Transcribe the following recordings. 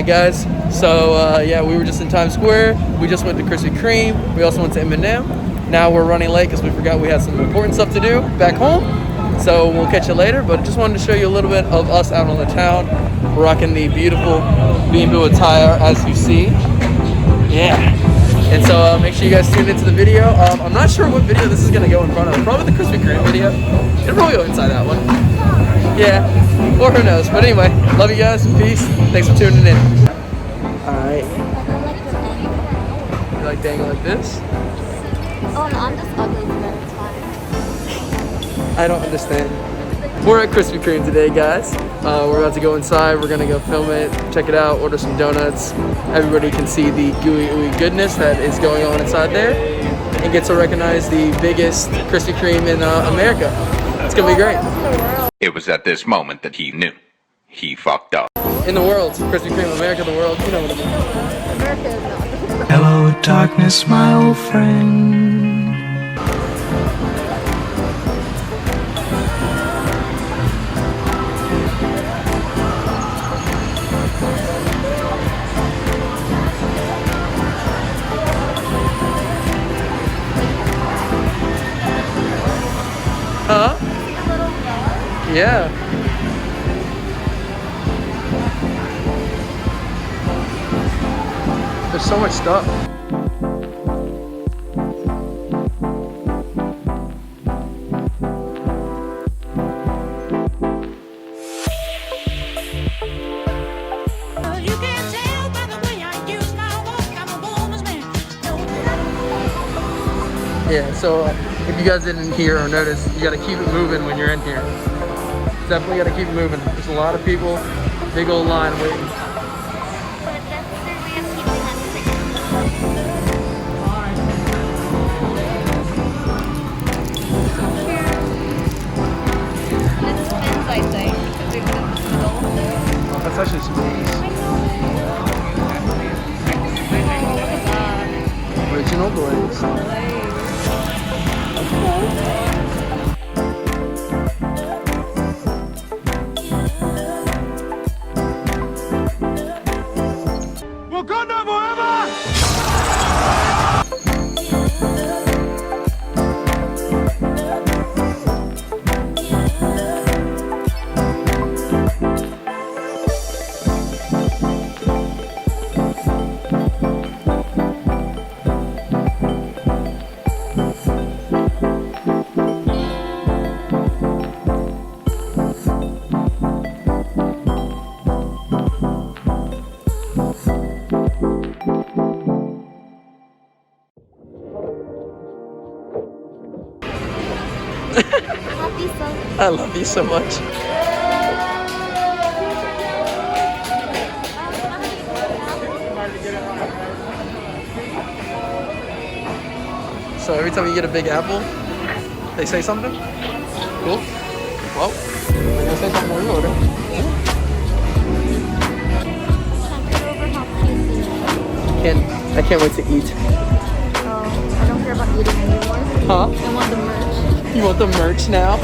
Alright guys, so yeah, we were just in Times Square. We just went to Krispy Kreme. We also went to M&M. Now we're running late because we forgot we had some important stuff to do back home. So we'll catch you later, but just wanted to show you a little bit of us out on the town. We're rocking the beautiful B&B attire as you see. Yeah. And so make sure you guys tune into the video. I'm not sure what video this is going to go in front of. Probably the Krispy Kreme video. It'll probably go inside that one. Yeah, or who knows. But anyway, love you guys. Peace. Thanks for tuning in. Alright. You like dangling like this? Oh no, I'm just ugly today. It's fine. I don't understand. We're at Krispy Kreme today, guys. We're about to go inside. We're gonna go film it, check it out, order some donuts. Everybody can see the gooey ooey goodness that is going on inside there, and get to recognize the biggest Krispy Kreme in America. It's gonna be great. It was at this moment that he knew. He fucked up. In the world, Krispy Kreme, America, the world. You know what I mean. America is not. Hello, darkness, my old friend. Huh? Yeah. There's so much stuff. Yeah, so if you guys didn't hear or notice, you gotta keep it moving when you're in here. Definitely gotta keep it moving. There's a lot of people, big old line waiting. Oh, that's actually some nice. Original Glaze. I love you so much. So every time you get a big apple, they say something? Cool. Well, they're gonna say something when we order. I can't wait to eat. Oh, I don't care about eating anymore. Huh? I want the merch. You want the merch now?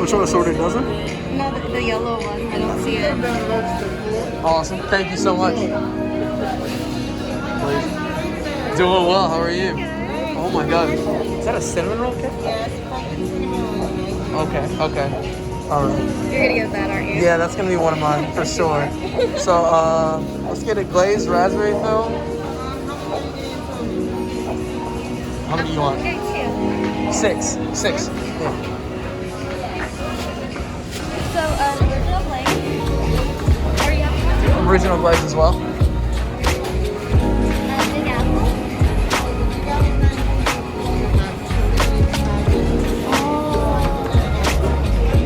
Which one sorted doesn't? No, the yellow one. I don't see it. Awesome. Thank you so much. Please. Doing well. How are you? Oh my god. Is that a cinnamon roll cake? Yes. Okay. Okay. All right. You're gonna get that, aren't you? Yeah, that's gonna be one of mine for sure. So let's get a glazed raspberry fill. How many do you want? Six. Yeah. So, original glaze. Are you having Original glaze as well. big apple?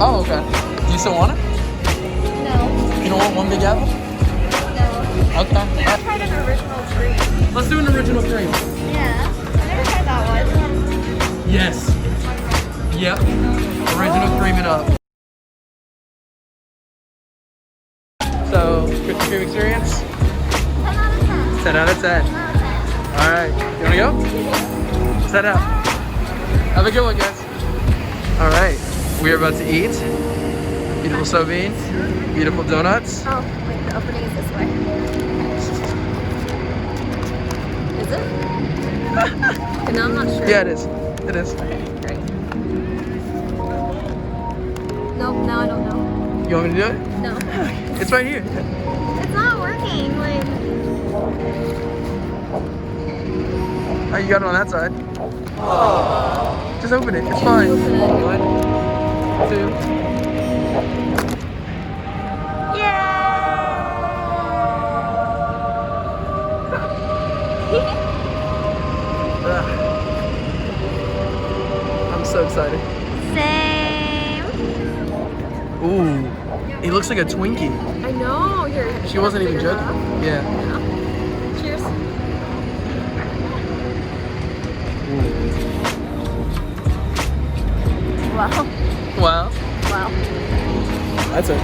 Oh, okay. Do you still want it? No. You don't want one big apple? No. Okay. I tried an original. Let's do an original cream. Yeah. I never tried that one. Yes. Yep. Original cream it up. So, Krispy Kreme experience? 10 out of 10. 10 out of 10. 10 out of 10. Alright, you wanna go? Set up. Have a good one, guys. Alright, we are about to eat. Beautiful soybeans, beautiful donuts. Oh, wait, the opening is this way. Is it? No, I'm not sure. Yeah, it is. It is. Okay, great. Nope, now I don't know. You want me to do it? No. It's right here. It's not working. Like, Oh, you got it on that side. Just open it. It's fine. open it. 1, 2. I'm so excited. same. Ooh, he looks like a Twinkie. I know. Here. She wasn't even figure it joking. out. Yeah. Cheers. Wow. Wow. Wow. That's it.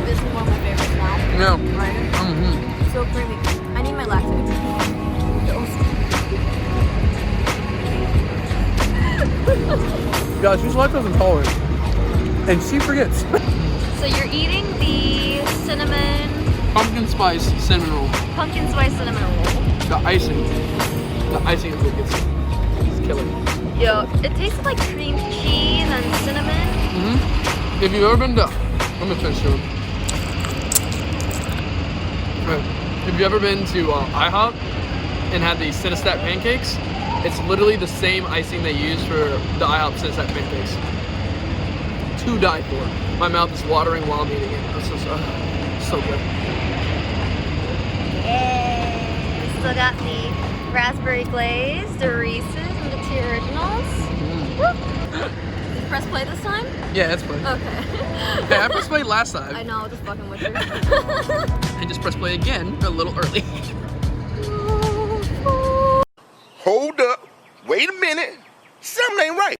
This is one of my favorites now. No. Right? Mm-hmm. So creamy. I need my lactate. Guys, she's lactose intolerant. And she forgets. So you're eating the cinnamon, Pumpkin spice cinnamon roll. pumpkin spice cinnamon roll. The icing. The icing is what gets it's killing. Yo, it tastes like cream cheese and cinnamon. Mm-hmm. If you've ever been to, let me finish it. If you've ever been to IHOP and had the Cinnastat pancakes, it's literally the same icing they use for the IHOP Cinnastat pancakes. To die for. My mouth is watering while I'm eating it. It's just, so good. Yay! Still got the raspberry glaze, the Reese's, and the 2 originals. Woo. Did you press play this time? Yeah, it's fun. Okay. Hey, I pressed play last time. I know, just fucking with you. I just pressed play again a little early. Hold up. Wait a minute. Something ain't right.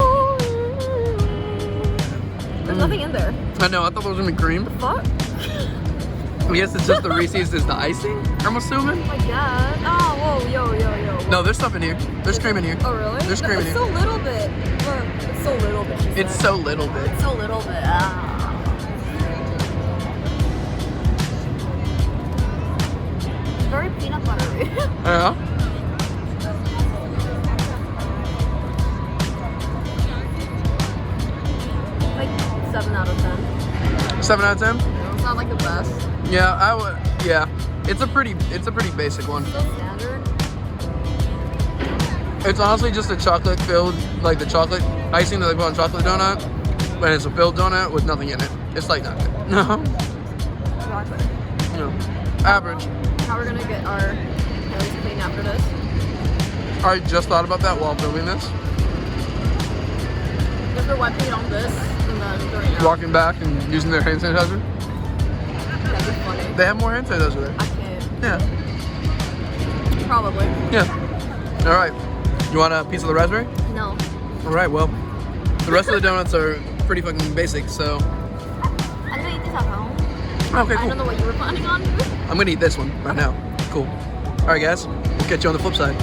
There's nothing in there. I know, I thought it was gonna be cream. Fuck. I guess it's just the Reese's is the icing, I'm assuming. Oh my god. Oh, whoa, yo. No, there's stuff in here. There's cream in here. Oh, really? There's cream in It's here. so little bit. Look, it's so little bit. she It's said. so little bit. So little bit. Ah. It's very peanut buttery. Yeah. Like 7 out of 10. 7 out of 10? It's not like the best. Yeah, I would. Yeah, it's a pretty basic one. So standard. It's honestly just a chocolate filled, like the chocolate icing that they put on chocolate donut, but it's a filled donut with nothing in it. It's like that. No, Exactly. no, average. How we're gonna get our nose clean after this? I just thought about that while filming this. If they're wiping it on this and then doing it out. Walking back and using their hand sanitizer. That'd be funny. They have more hand sanitizer there. I can't. Yeah, Probably. yeah. All right. You want a piece of the raspberry? No. All right. Well, the rest of the donuts are pretty fucking basic. So, I'm gonna eat this at home. okay, I don't know cool. what you were planning on. I'm gonna eat this one right now. Cool. All right, guys. We'll catch you on the flip side.